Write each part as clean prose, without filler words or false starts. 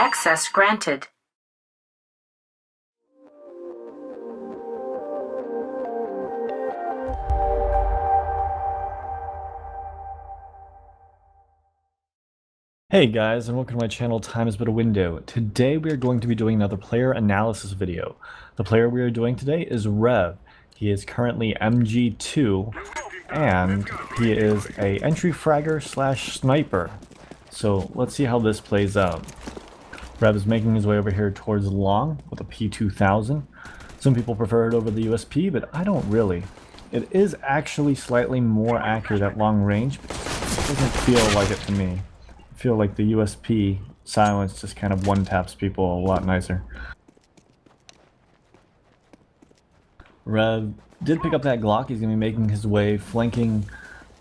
Access granted. Hey guys, and welcome to my channel Time is But a Window. Today we are going to be doing another player analysis video. The player we are doing today is Rev. He is currently MG2, and he is a entry fragger slash sniper. So let's see how this plays out. Rev is making his way over here towards long with a P2000. Some people prefer it over the USP, but I don't really. It is actually slightly more accurate at long range, but it doesn't feel like it to me. I feel like the USP silence just kind of one-taps people a lot nicer. Rev did pick up that Glock. He's going to be making his way flanking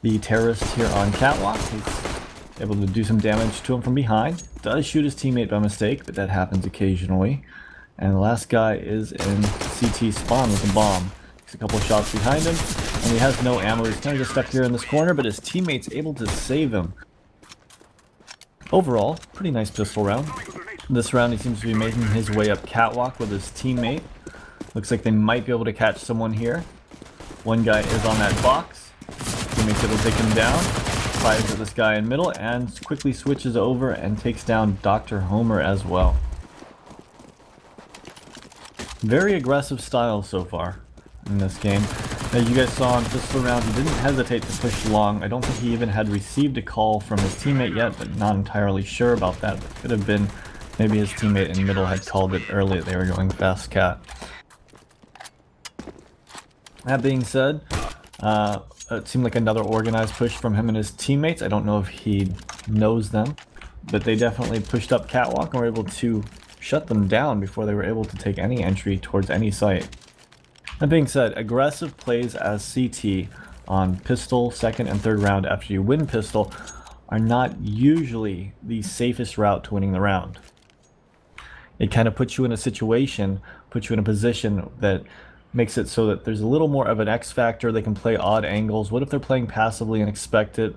the terrorist here on Catwalk. He's able to do some damage to him from behind. Does shoot his teammate by mistake, but that happens occasionally. And the last guy is in CT spawn with a bomb. He's a couple of shots behind him, and he has no ammo. He's kind of just stuck here in this corner, but his teammate's able to save him. Overall, pretty nice pistol round. This round he seems to be making his way up Catwalk with his teammate. Looks like they might be able to catch someone here. One guy is on that box. Teammate's able to take him down. Fires at this guy in middle and quickly switches over and takes down Dr. Homer as well. Very aggressive style so far in this game. As you guys saw in pistol round, he didn't hesitate to push long. I don't think he even had received a call from his teammate yet, but not entirely sure about that. But could have been maybe his teammate in middle had called it early that they were going fast cat. That being said, it seemed like another organized push from him and his teammates. I don't know if he knows them, but they definitely pushed up Catwalk and were able to shut them down before they were able to take any entry towards any site. That being said, aggressive plays as CT on pistol, second and third round after you win pistol are not usually the safest route to winning the round. It kind of puts you in a situation, puts you in a position that makes it so that there's a little more of an X factor. They can play odd angles. What if they're playing passively and expect it?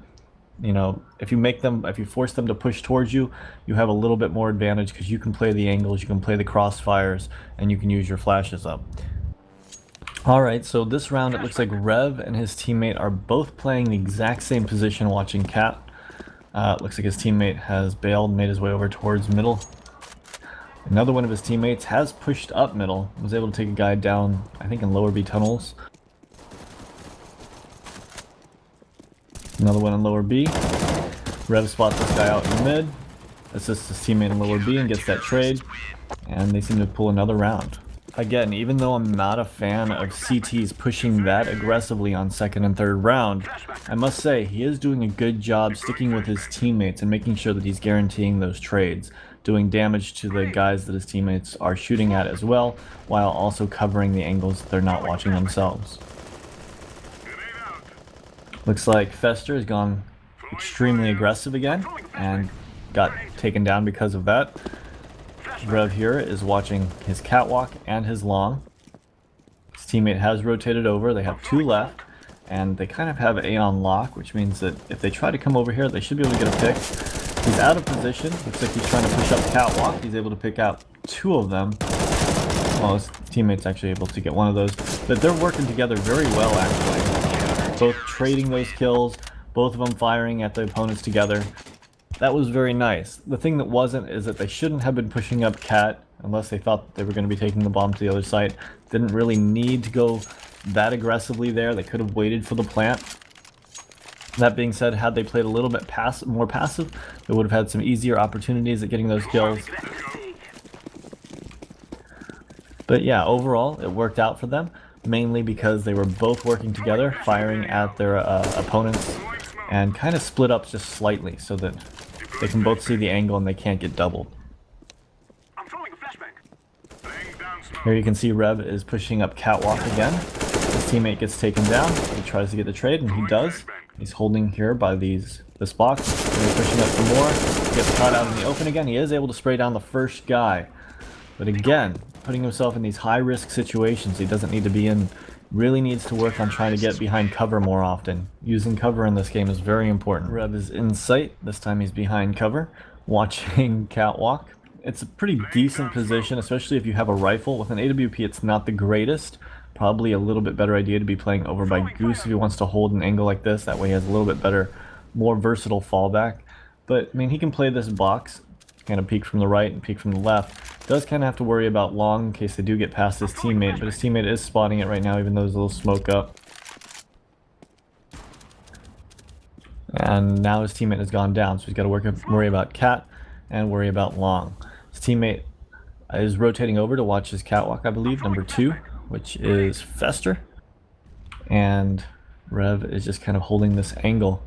You know, if you force them to push towards you, you have a little bit more advantage because you can play the angles, you can play the crossfires, and you can use your flashes up. Alright, so this round it looks like Rev and his teammate are both playing the exact same position watching Cat. Looks like his teammate has bailed, made his way over towards middle. Another one of his teammates has pushed up middle, was able to take a guy down, I think in lower B tunnels. Another one in lower B. Rev spots this guy out in mid, assists his teammate in lower B and gets that trade, and they seem to pull another round. Again, even though I'm not a fan of CT's pushing that aggressively on second and third round, I must say he is doing a good job sticking with his teammates and making sure that he's guaranteeing those trades, doing damage to the guys that his teammates are shooting at as well, while also covering the angles that they're not watching themselves. Looks like Fester has gone extremely aggressive again and got taken down because of that. Rev here is watching his Catwalk and his long. His teammate has rotated over. They have two left, and they kind of have A on lock, which means that if they try to come over here, they should be able to get a pick. He's out of position. Looks like he's trying to push up Catwalk. He's able to pick out two of them. Well, his teammate's actually able to get one of those. But they're working together very well, actually. Both trading those kills, both of them firing at the opponents together. That was very nice. The thing that wasn't is that they shouldn't have been pushing up Cat unless they thought they were going to be taking the bomb to the other site. Didn't really need to go that aggressively there. They could have waited for the plant. That being said, had they played a little bit more passive, they would have had some easier opportunities at getting those kills. But yeah, overall, it worked out for them, mainly because they were both working together, firing at their opponents, and kind of split up just slightly so that they can both see the angle and they can't get doubled. Here you can see Rev is pushing up Catwalk again. His teammate gets taken down. He tries to get the trade, and he does. He's holding here by this box. He's pushing up some more. He gets caught out in the open again. He is able to spray down the first guy. But again, putting himself in these high-risk situations he doesn't need to be in. Really needs to work on trying to get behind cover more often. Using cover in this game is very important. Rev is in sight. This time he's behind cover, watching Catwalk. it's a pretty decent position, especially if you have a rifle. With an AWP, it's not the greatest. Probably a little bit better idea to be playing over by Goose if he wants to hold an angle like this. That way he has a little bit better, more versatile fallback. But, I mean, he can play this box, kind of peek from the right and peek from the left. Does kind of have to worry about long in case they do get past his teammate, but his teammate is spotting it right now, even though there's a little smoke up. And now his teammate has gone down, so he's got to worry about Cat and worry about long. His teammate is rotating over to watch his catwalk, I believe, number 2, which is Fester. And Rev is just kind of holding this angle.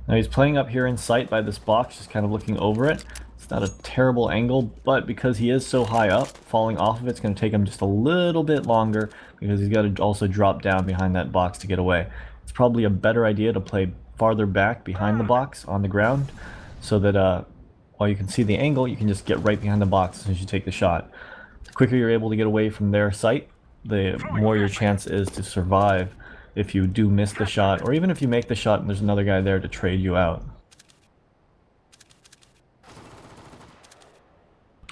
Now he's playing up here in sight by this box, just kind of looking over it. It's not a terrible angle, but because he is so high up, falling off of it's going to take him just a little bit longer because he's got to also drop down behind that box to get away. It's probably a better idea to play farther back behind the box on the ground so that while you can see the angle, you can just get right behind the box as soon as you take the shot. The quicker you're able to get away from their sight, the more your chance is to survive if you do miss the shot, or even if you make the shot and there's another guy there to trade you out.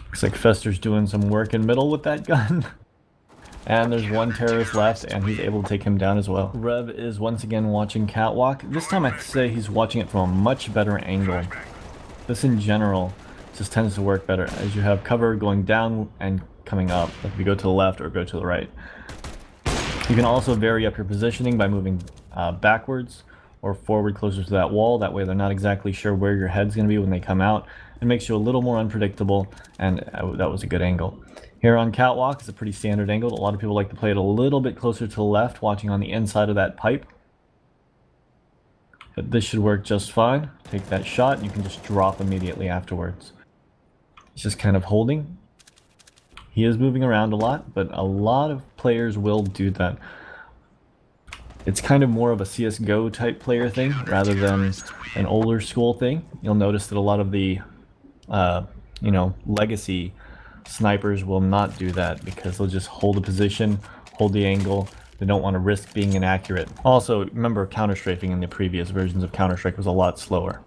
Looks like Fester's doing some work in middle with that gun. And there's one terrorist left, and he's able to take him down as well. Rev is once again watching catwalk. This time I say he's watching it from a much better angle. This in general just tends to work better as you have cover going down and coming up, like if you go to the left or go to the right. You can also vary up your positioning by moving backwards or forward closer to that wall. That way they're not exactly sure where your head's going to be when they come out. It makes you a little more unpredictable, and that was a good angle. Here on catwalk, it's a pretty standard angle. A lot of people like to play it a little bit closer to the left, watching on the inside of that pipe. But this should work just fine. Take that shot, and you can just drop immediately afterwards. It's just kind of holding. He is moving around a lot, but a lot of players will do that. It's kind of more of a CSGO type player thing rather than an older school thing. You'll notice that a lot of the, legacy snipers will not do that because they'll just hold the position, hold the angle. They don't want to risk being inaccurate. Also, remember counter-strafing in the previous versions of Counter-Strike was a lot slower.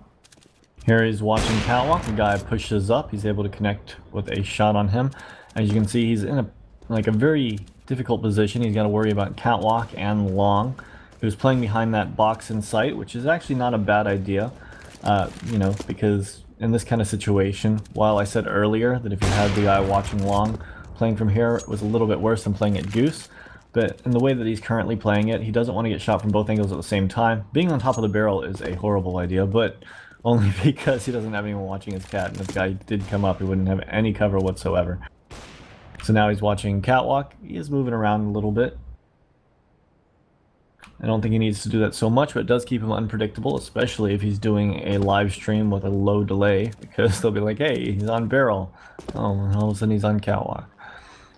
Here he's watching catwalk. The guy pushes up. He's able to connect with a shot on him. As you can see, he's in a very difficult position. He's got to worry about catwalk and long. He was playing behind that box in sight, which is actually not a bad idea, because in this kind of situation, while I said earlier that if you had the guy watching long, playing from here was a little bit worse than playing at Goose, but in the way that he's currently playing it, he doesn't want to get shot from both angles at the same time. Being on top of the barrel is a horrible idea, but only because he doesn't have anyone watching his cat, and if the guy did come up, he wouldn't have any cover whatsoever. So now he's watching catwalk. He is moving around a little bit. I don't think he needs to do that so much, but it does keep him unpredictable, especially if he's doing a live stream with a low delay, because they'll be like, hey, he's on barrel. Oh, and all of a sudden he's on catwalk.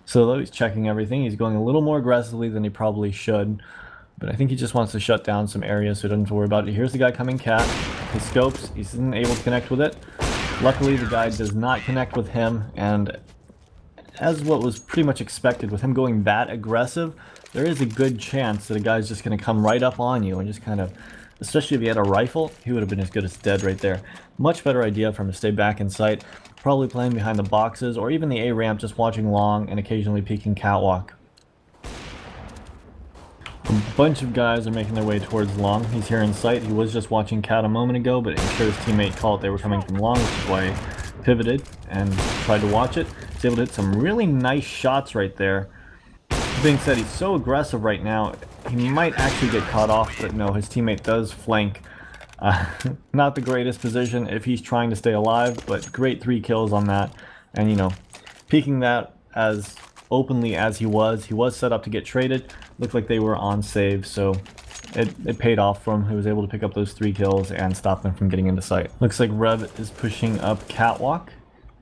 So though he's checking everything, he's going a little more aggressively than he probably should, but I think he just wants to shut down some areas so he doesn't have to worry about it. Here's the guy coming cat. His scopes, he isn't able to connect with it. Luckily, the guy does not connect with him, and as what was pretty much expected, with him going that aggressive, there is a good chance that a guy's just going to come right up on you and just kind of, especially if he had a rifle, he would have been as good as dead right there. Much better idea for him to stay back in sight, probably playing behind the boxes or even the A ramp, just watching long and occasionally peeking catwalk. A bunch of guys are making their way towards long. He's here in sight. He was just watching cat a moment ago, but I'm sure his teammate called they were coming from long, which is why he pivoted and tried to watch it. He's able to hit some really nice shots right there. That being said, he's so aggressive right now, he might actually get caught off, but no, his teammate does flank. Not the greatest position if he's trying to stay alive, but great 3 kills on that. And, peeking that as openly as he was set up to get traded. Looked like they were on save, so it paid off for him. He was able to pick up those 3 kills and stop them from getting into sight. Looks like Rev is pushing up catwalk,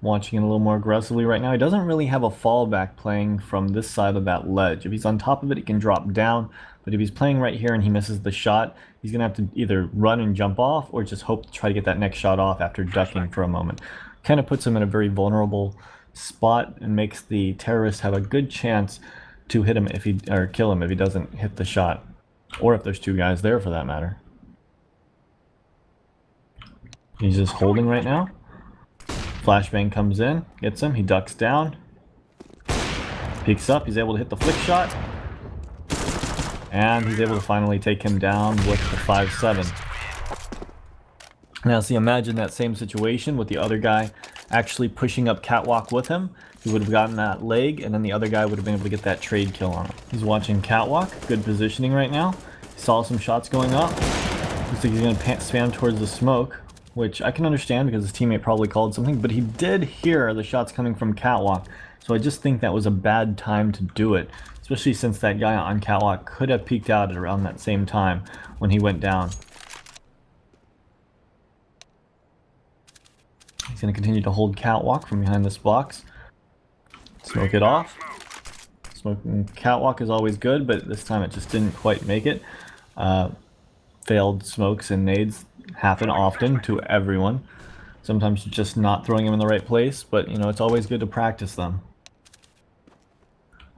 watching it a little more aggressively right now. He doesn't really have a fallback playing from this side of that ledge. If he's on top of it, he can drop down, but if he's playing right here and he misses the shot, he's gonna have to either run and jump off or just hope to try to get that next shot off after ducking for a moment. Kind of puts him in a very vulnerable spot and makes the terrorist have a good chance to hit him or kill him if he doesn't hit the shot, or if there's 2 guys there for that matter. He's just holding right now. Flashbang comes in, gets him, he ducks down, peeks up, he's able to hit the flick shot, and he's able to finally take him down with the 5-7. Now see, imagine that same situation with the other guy actually pushing up Catwalk with him. He would have gotten that leg, and then the other guy would have been able to get that trade kill on him. He's watching Catwalk, good positioning right now. He saw some shots going up. Looks like he's going to spam towards the smoke, which I can understand because his teammate probably called something, but he did hear the shots coming from Catwalk. So I just think that was a bad time to do it, especially since that guy on Catwalk could have peeked out at around that same time when he went down. He's going to continue to hold Catwalk from behind this box. Smoke it off. Smoking Catwalk is always good, but this time it just didn't quite make it. Failed smokes and nades happen often to everyone. Sometimes you're just not throwing them in the right place, but you know, it's always good to practice them.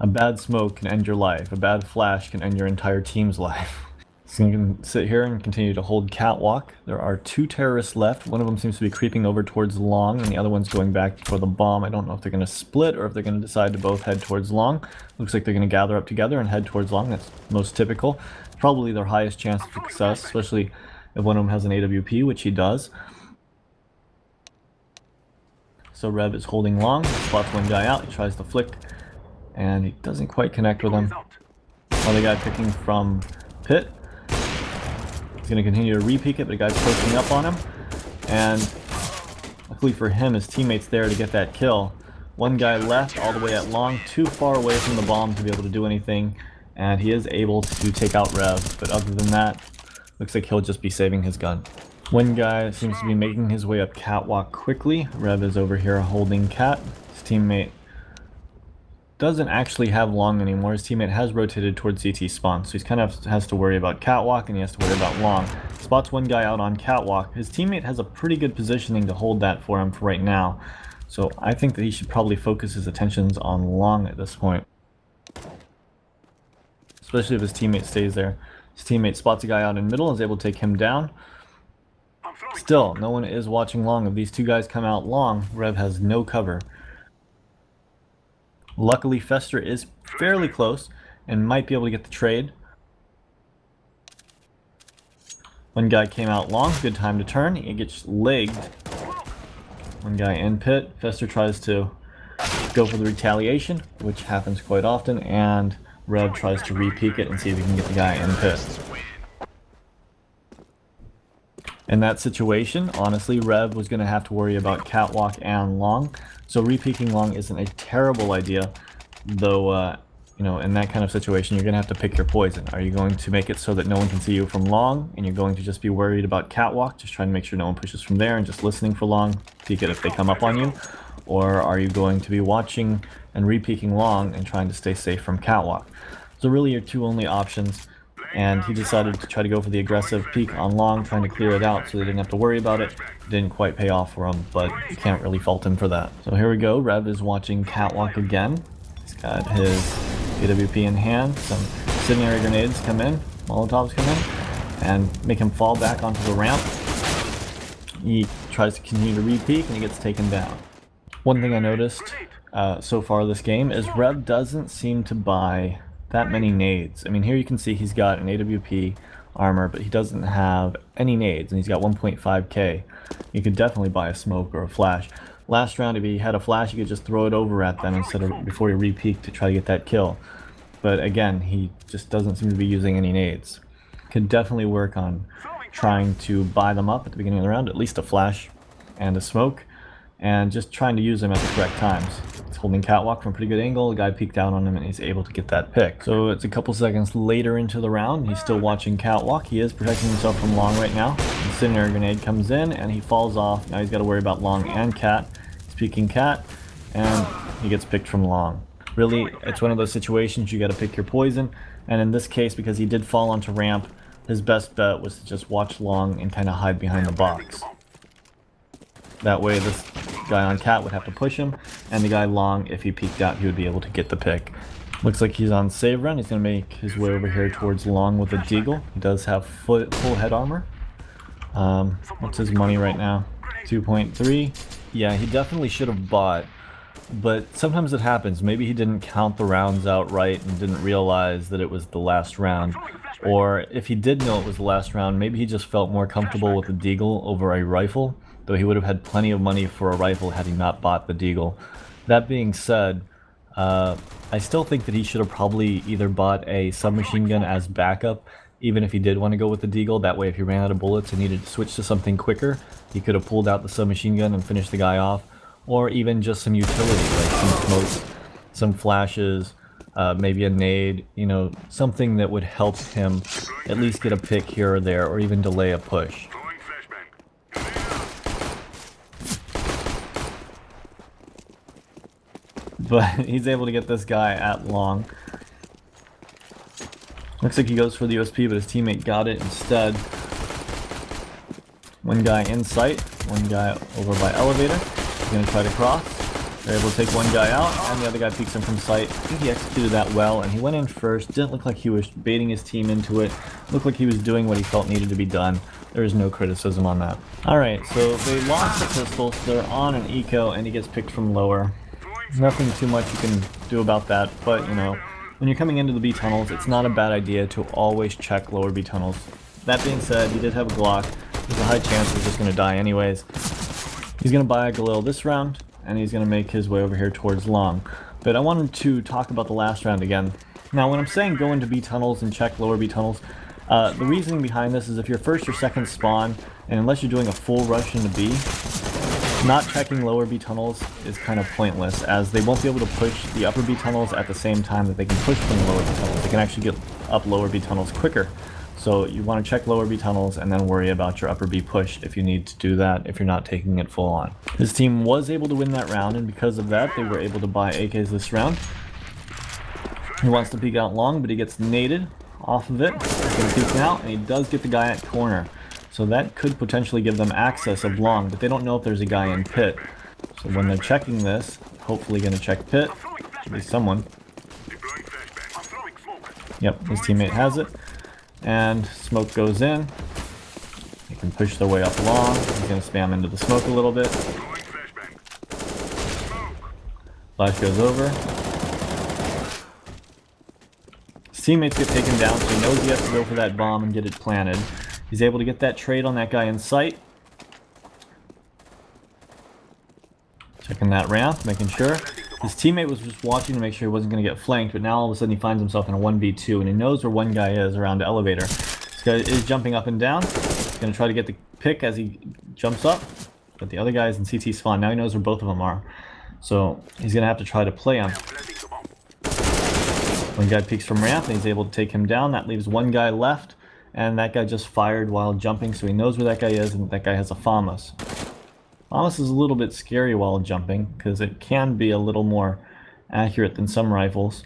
A bad smoke can end your life. A bad flash can end your entire team's life. So you can sit here and continue to hold Catwalk. There are 2 terrorists left. One of them seems to be creeping over towards long, and the other one's going back for the bomb. I don't know if they're going to split or if they're going to decide to both head towards long. Looks like they're going to gather up together and head towards long. That's most typical. Probably their highest chance of success, especially if one of them has an AWP, which he does. So Rev is holding long. He spots one guy out. He tries to flick, and he doesn't quite connect with him. Another guy picking from pit. He's going to continue to re-peek it, but the guy's posting up on him. And luckily for him, his teammate's there to get that kill. One guy left all the way at long, too far away from the bomb to be able to do anything. And he is able to take out Rev, but other than that, looks like he'll just be saving his gun. One guy seems to be making his way up Catwalk quickly. Rev is over here holding Cat. His teammate doesn't actually have long anymore. His teammate has rotated towards CT spawn, so he's kind of has to worry about Catwalk and he has to worry about long. Spots one guy out on Catwalk. His teammate has a pretty good positioning to hold that for him for right now, so I think that he should probably focus his attentions on long at this point, especially if his teammate stays there. His teammate spots a guy out in middle and is able to take him down. Still, no one is watching long. If these 2 guys come out long, Rev has no cover. Luckily, Fester is fairly close and might be able to get the trade. One guy came out long, good time to turn. He gets legged. One guy in pit. Fester tries to go for the retaliation, which happens quite often, and Rev tries to re-peek it and see if he can get the guy in pit. In that situation, honestly, Rev was going to have to worry about Catwalk and long, so re-peeking long isn't a terrible idea, though, you know, in that kind of situation, you're going to have to pick your poison. Are you going to make it so that no one can see you from long, and you're going to just be worried about Catwalk, just trying to make sure no one pushes from there and just listening for long, peek it if they come up on you? Or are you going to be watching and re-peeking long and trying to stay safe from Catwalk? So really your 2 only options. And he decided to try to go for the aggressive peek on long, trying to clear it out so they didn't have to worry about it. It didn't quite pay off for him, but you can't really fault him for that. So here we go. Rev is watching Catwalk again. He's got his AWP in hand. Some incendiary grenades come in, Molotovs come in, and make him fall back onto the ramp. He tries to continue to re-peek, and he gets taken down. One thing I noticed so far this game is Rev doesn't seem to buy that many nades. I mean, here you can see he's got an AWP armor, but he doesn't have any nades, and he's got 1.5k. You could definitely buy a smoke or a flash. Last round, if he had a flash, you could just throw it over at them instead of before he re-peeked to try to get that kill. But again, he just doesn't seem to be using any nades. Could definitely work on trying to buy them up at the beginning of the round, at least a flash and a smoke, and just trying to use them at the correct times. He's holding Catwalk from a pretty good angle. The guy peeked down on him and he's able to get that pick. So it's a couple seconds later into the round. He's still watching Catwalk. He is protecting himself from long right now. The incendiary grenade comes in and he falls off. Now he's got to worry about long and Cat. He's peeking Cat and he gets picked from long. Really, it's one of those situations you got to pick your poison. And in this case, because he did fall onto ramp, his best bet was to just watch long and kind of hide behind the box. That way this guy on Cat would have to push him, and the guy long, if he peeked out, he would be able to get the pick. Looks like he's on save run. He's going to make his way over here towards long with a deagle. He does have full head armor. What's his money right now? 2.3. Yeah, he definitely should have bought, but sometimes it happens. Maybe he didn't count the rounds out right and didn't realize that it was the last round. Or if he did know it was the last round, maybe he just felt more comfortable with the deagle over a rifle, though he would have had plenty of money for a rifle had he not bought the deagle. That being said, I still think that he should have probably either bought a submachine gun as backup, even if he did want to go with the deagle. That way if he ran out of bullets and needed to switch to something quicker, he could have pulled out the submachine gun and finished the guy off. Or even just some utility, like some smokes, some flashes, maybe a nade, you know, something that would help him at least get a pick here or there, or even delay a push. But he's able to get this guy at long. Looks like he goes for the USP, but his teammate got it instead. One guy in sight, one guy over by elevator. He's going to try to cross. They're able to take one guy out, and the other guy peeks him from sight. I think he executed that well, and he went in first. Didn't look like he was baiting his team into it. Looked like he was doing what he felt needed to be done. There is no criticism on that. Alright, so they lost the pistols. They're on an eco, and he gets picked from lower. Nothing too much you can do about that, but, you know, when you're coming into the B tunnels, it's not a bad idea to always check lower B tunnels. That being said, he did have a Glock. There's a high chance he's just going to die anyways. He's going to buy a Galil this round, and he's going to make his way over here towards long. But I wanted to talk about the last round again. Now, when I'm saying go into B tunnels and check lower B tunnels, the reasoning behind this is if you're first or second spawn, and unless you're doing a full rush into B, not checking lower B tunnels is kind of pointless, as they won't be able to push the upper B tunnels at the same time that they can push from the lower B tunnels. They can actually get up lower B tunnels quicker. So you want to check lower B tunnels and then worry about your upper B push if you need to do that, if you're not taking it full on. His team was able to win that round, and because of that, they were able to buy AKs this round. He wants to peek out long, but he gets naded off of it. He's going to peek out, and he does get the guy at corner. So that could potentially give them access of long, but they don't know if there's a guy in pit. So when they're checking this, hopefully going to check pit. Should be someone. Yep, his teammate has it. And smoke goes in. They can push their way up long. He's going to spam into the smoke a little bit. Flash goes over. His teammates get taken down, so he knows he has to go for that bomb and get it planted. He's able to get that trade on that guy in sight. Checking that ramp, making sure. His teammate was just watching to make sure he wasn't going to get flanked, but now all of a sudden he finds himself in a 1v2, and he knows where one guy is around the elevator. This guy is jumping up and down. He's going to try to get the pick as he jumps up, but the other guy is in CT spawn. Now he knows where both of them are. So he's going to have to try to play him. One guy peeks from ramp, and he's able to take him down. That leaves one guy left. And that guy just fired while jumping, so he knows where that guy is, and that guy has a FAMAS. FAMAS is a little bit scary while jumping, because it can be a little more accurate than some rifles.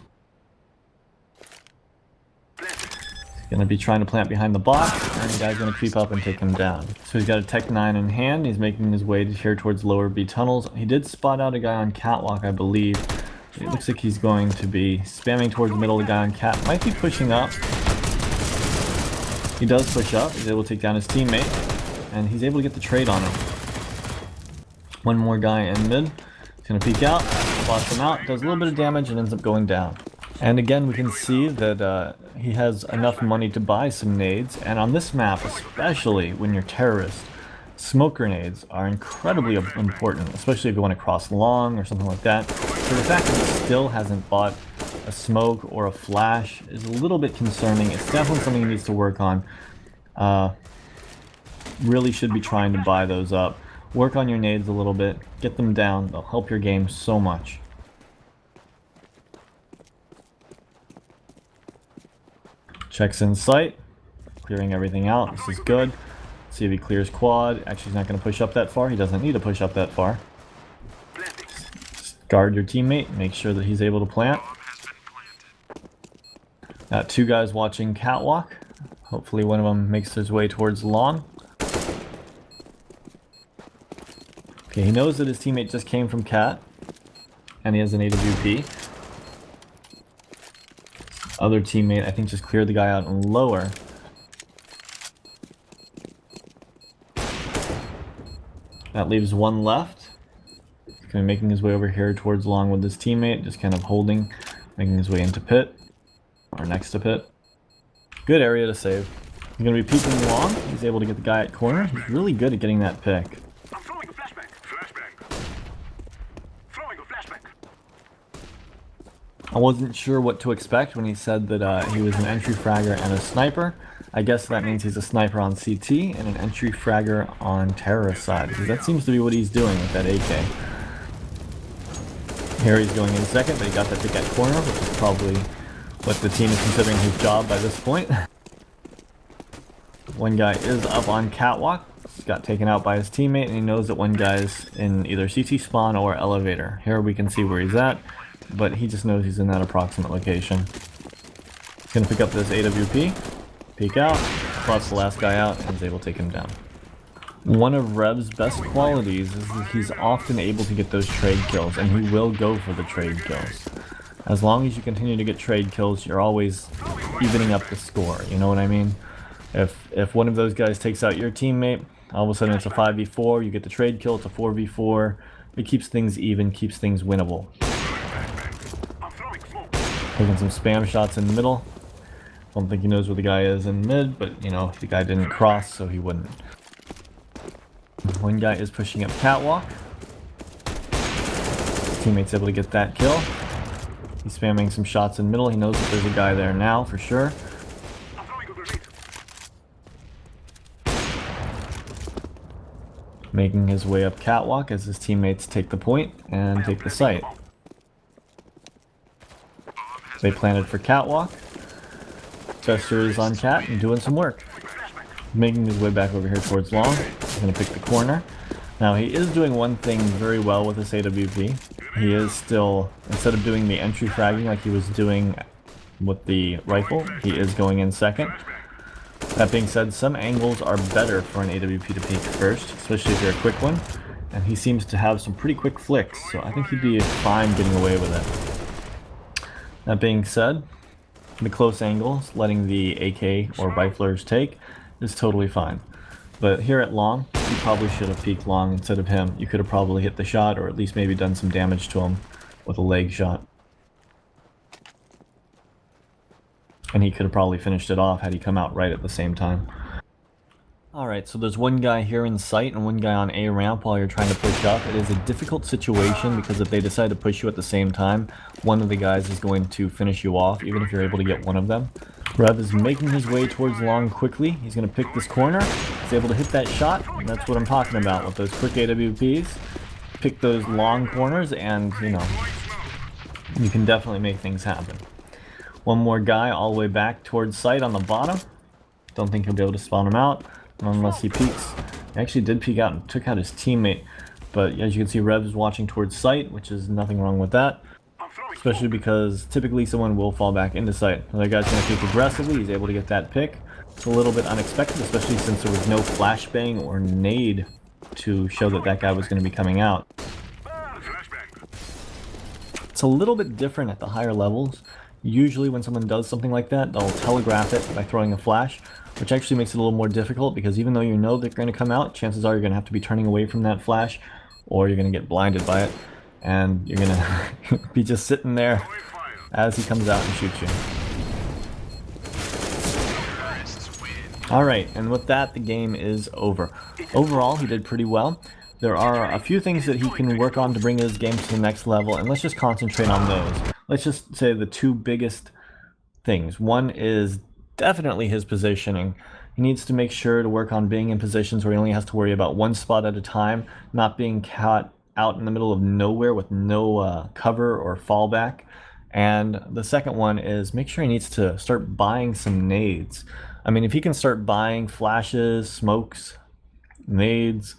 He's going to be trying to plant behind the box, and the guy's going to creep up and take him down. So he's got a Tech 9 in hand. He's making his way here towards lower B tunnels. He did spot out a guy on catwalk, I believe. It looks like he's going to be spamming towards the middle. The guy on cat might be pushing up. He does push up, he's able to take down his teammate, and he's able to get the trade on him. One more guy in mid. He's going to peek out, spots him out, does a little bit of damage, and ends up going down. And again, we can see that he has enough money to buy some nades, and on this map, especially when you're terrorist, smoke grenades are incredibly important, especially if you want to cross long or something like that. So the fact that he still hasn't bought a smoke or a flash is a little bit concerning. It's definitely something he needs to work on. Really should be trying to buy those up. Work on your nades a little bit. Get them down. They'll help your game so much. Checks in sight. Clearing everything out. This is good. See if he clears quad. Actually, he's not going to push up that far. He doesn't need to push up that far. Just guard your teammate. Make sure that he's able to plant. Got two guys watching catwalk. Hopefully one of them makes his way towards long. Okay, he knows that his teammate just came from cat. And he has an AWP. Other teammate, I think, just cleared the guy out and lower. That leaves one left. kind of making his way over here towards long with his teammate, just kind of holding, making his way into pit, or next to pit. Good area to save. He's going to be peeking long. He's able to get the guy at corner. He's really good at getting that pick. I'm throwing a flashbang. Throwing a flashbang. I wasn't sure what to expect when he said that he was an entry fragger and a sniper. I guess that means he's a sniper on CT and an entry fragger on terrorist side, because that seems to be what he's doing with that AK. Here he's going in second, but he got that pick at corner, which is probably what the team is considering his job by this point. One guy is up on catwalk. He's got taken out by his teammate, and he knows that one guy's in either CT spawn or elevator. Here we can see where he's at, but he just knows he's in that approximate location. He's going to pick up this AWP, peek out, spots the last guy out, and is able to take him down. One of Rev's best qualities is that he's often able to get those trade kills, and he will go for the trade kills. As long as you continue to get trade kills, you're always evening up the score, you know what I mean? If one of those guys takes out your teammate, all of a sudden it's a 5v4, you get the trade kill, it's a 4v4, it keeps things even, keeps things winnable. Taking some spam shots in the middle. Don't think he knows where the guy is in mid, but you know, the guy didn't cross, so he wouldn't. One guy is pushing up catwalk. His teammate's able to get that kill. He's spamming some shots in the middle. He knows that there's a guy there now, for sure. Making his way up catwalk as his teammates take the point and take the site. They planted for catwalk. Chester is on cat and doing some work. Making his way back over here towards long. He's going to pick the corner. Now he is doing one thing very well with this AWP. He is still, instead of doing the entry fragging like he was doing with the rifle, he is going in second. That being said, some angles are better for an AWP to peek first, especially if you're a quick one. And he seems to have some pretty quick flicks, so I think he'd be fine getting away with it. That being said, the close angles, letting the AK or riflers take, is totally fine. But here at long, you probably should have peeked long instead of him. You could have probably hit the shot, or at least maybe done some damage to him with a leg shot. And he could have probably finished it off had he come out right at the same time. Alright, so there's one guy here in sight and one guy on A ramp while you're trying to push up. It is a difficult situation because if they decide to push you at the same time, one of the guys is going to finish you off, even if you're able to get one of them. Rev is making his way towards long quickly. He's going to pick this corner. He's able to hit that shot. And that's what I'm talking about with those quick AWPs. Pick those long corners and, you know, you can definitely make things happen. One more guy all the way back towards site on the bottom. Don't think he'll be able to spawn him out unless he peeks. He actually did peek out and took out his teammate. But as you can see, Rev is watching towards site, which is nothing wrong with that. Especially because typically someone will fall back into sight. Another guy's going to peek aggressively. He's able to get that pick. It's a little bit unexpected, especially since there was no flashbang or nade to show that that guy was going to be coming out. It's a little bit different at the higher levels. Usually when someone does something like that, they'll telegraph it by throwing a flash, which actually makes it a little more difficult because even though you know they're going to come out, chances are you're going to have to be turning away from that flash or you're going to get blinded by it and you're going to be just sitting there as he comes out and shoots you. Alright, and with that, the game is over. Overall, he did pretty well. There are a few things that he can work on to bring his game to the next level, and let's just concentrate on those. Let's just say the two biggest things. One is definitely his positioning. He needs to make sure to work on being in positions where he only has to worry about one spot at a time, not being caught out in the middle of nowhere with no cover or fallback. And the second one is make sure he needs to start buying some nades. I mean, if he can start buying flashes, smokes, nades,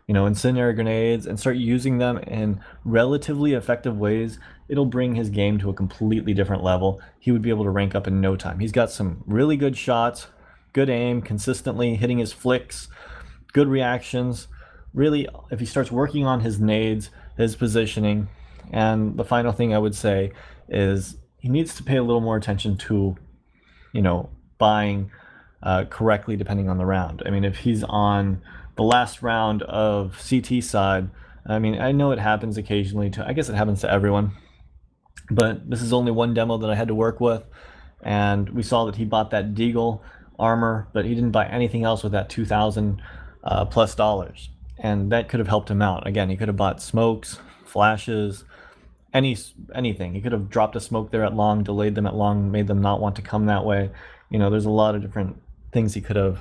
you know, incendiary grenades, and start using them in relatively effective ways, it'll bring his game to a completely different level. He would be able to rank up in no time. He's got some really good shots, good aim, consistently hitting his flicks, good reactions. Really, if he starts working on his nades, his positioning, and the final thing I would say is he needs to pay a little more attention to, you know, buying correctly depending on the round. I mean, if he's on the last round of CT side I mean, I know it happens occasionally to, I guess it happens to everyone, but this is only one demo that I had to work with, and we saw that he bought that Deagle armor, but he didn't buy anything else with that 2,000 plus dollars, and that could have helped him out. Again, he could have bought smokes, flashes, anything. He could have dropped a smoke there at long, delayed them at long, made them not want to come that way. You know, there's a lot of different things he could have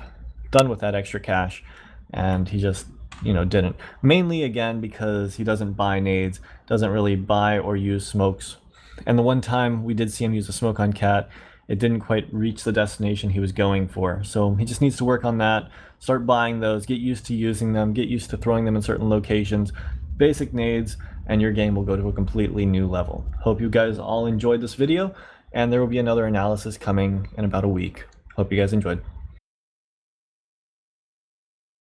done with that extra cash, and he just, you know, didn't. Mainly, again, because he doesn't buy nades, doesn't really buy or use smokes. And the one time we did see him use a smoke on Cat, it didn't quite reach the destination he was going for. So he just needs to work on that, start buying those, get used to using them, get used to throwing them in certain locations, basic nades, and your game will go to a completely new level. Hope you guys all enjoyed this video, and there will be another analysis coming in about a week. Hope you guys enjoyed.